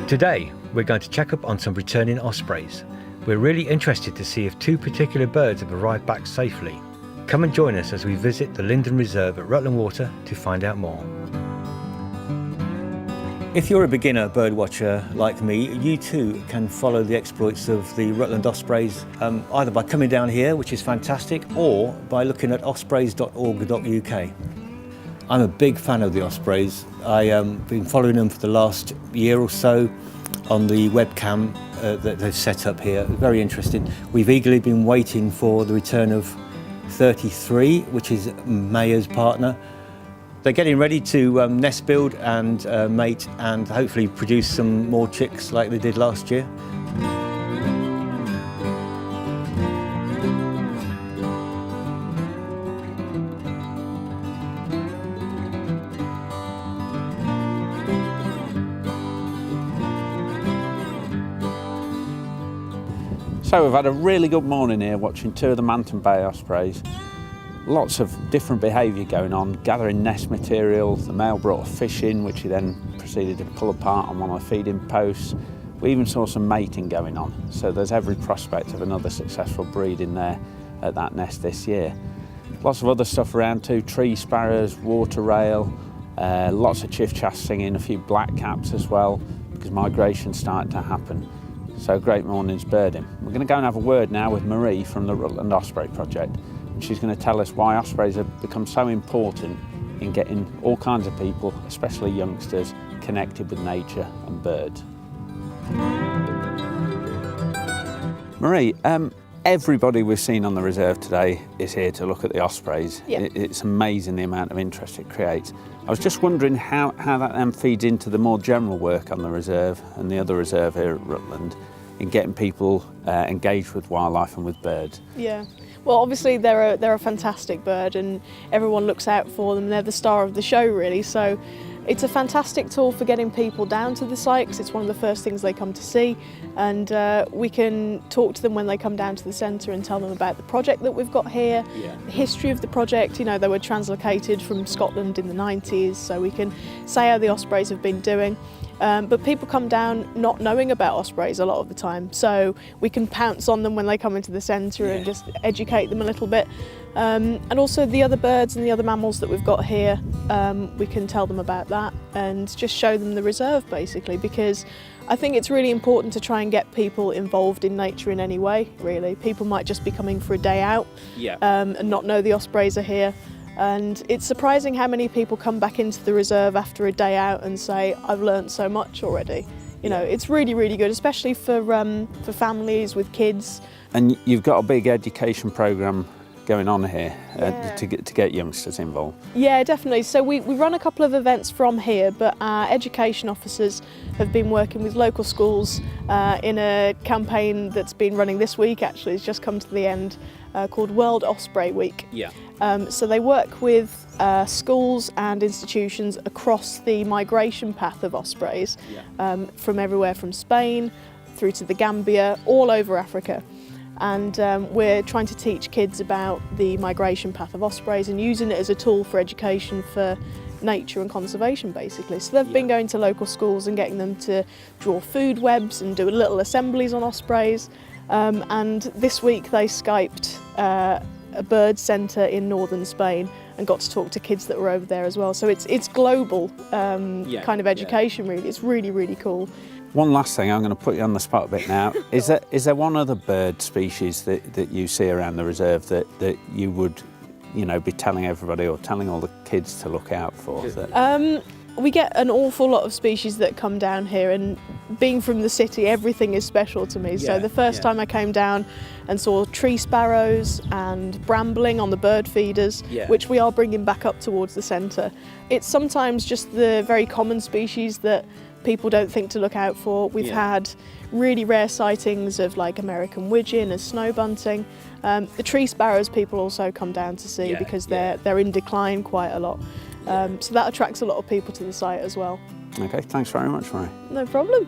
Today, we're going to check up on some returning ospreys. We're really interested to see if two particular birds have arrived back safely. Come and join us as we visit the Lyndon Reserve at Rutland Water to find out more. If you're a beginner birdwatcher like me, you too can follow the exploits of the Rutland Ospreys either by coming down here, which is fantastic, or by looking at ospreys.org.uk. I'm a big fan of the Ospreys. I've been following them for the last year or so on the webcam that they've set up here. Very interesting. We've eagerly been waiting for the return of 33, which is Maya's partner. They're getting ready to nest build and mate and hopefully produce some more chicks like they did last year. So we've had a really good morning here watching two of the Manton Bay Ospreys. Lots of different behaviour going on, gathering nest material. The male brought a fish in, which he then proceeded to pull apart on one of the feeding posts. We even saw some mating going on, so there's every prospect of another successful breed in there at that nest this year. Lots of other stuff around too, tree sparrows, water rail, lots of chiff-chaff singing, a few blackcaps as well, because migration's starting to happen. So great morning's birding. We're going to go and have a word now with Marie from the Rutland Osprey Project. She's going to tell us why ospreys have become so important in getting all kinds of people, especially youngsters, connected with nature and birds. Marie, everybody we've seen on the reserve today is here to look at the ospreys. Yeah. It's amazing the amount of interest it creates. I was just wondering how that then feeds into the more general work on the reserve and the other reserve here at Rutland in getting people engaged with wildlife and with birds. Yeah. Well, obviously they're a fantastic bird and everyone looks out for them. They're the star of the show, really. So it's a fantastic tool for getting people down to the site because it's one of the first things they come to see. And we can talk to them when they come down to the centre and tell them about the project that we've got here, the history of the project. You know, they were translocated from Scotland in the 90s, so we can say how the ospreys have been doing. But people come down not knowing about ospreys a lot of the time, so we can pounce on them when they come into the centre and just educate them a little bit. And also the other birds and the other mammals that we've got here, we can tell them about that and just show them the reserve basically, because I think it's really important to try and get people involved in nature in any way, really. People might just be coming for a day out and not know the ospreys are here. And it's surprising how many people come back into the reserve after a day out and say, I've learned so much already. You know, it's really, really good, especially for families with kids. And you've got a big education programme going on here to get youngsters involved. Yeah, definitely. So we run a couple of events from here, but our education officers have been working with local schools in a campaign that's been running this week, actually. It's just come to the end, called World Osprey Week. Yeah. So they work with schools and institutions across the migration path of ospreys, from everywhere from Spain through to the Gambia, all over Africa. And we're trying to teach kids about the migration path of ospreys and using it as a tool for education for nature and conservation, basically. So they've been going to local schools and getting them to draw food webs and do little assemblies on ospreys. And this week they Skyped a bird centre in northern Spain and got to talk to kids that were over there as well. So it's global kind of education, really. It's really, really cool. One last thing, I'm going to put you on the spot a bit now. Is there one other bird species that you see around the reserve that you would, be telling everybody or telling all the kids to look out for? We get an awful lot of species that come down here, and being from the city, everything is special to me. So the first time I came down and saw tree sparrows and brambling on the bird feeders, which we are bringing back up towards the centre. It's sometimes just the very common species that people don't think to look out for. We've had really rare sightings of like American widgeon and snow bunting. The tree sparrows people also come down to see because they're in decline quite a lot. So that attracts a lot of people to the site as well. Okay, thanks very much, Marie. No problem.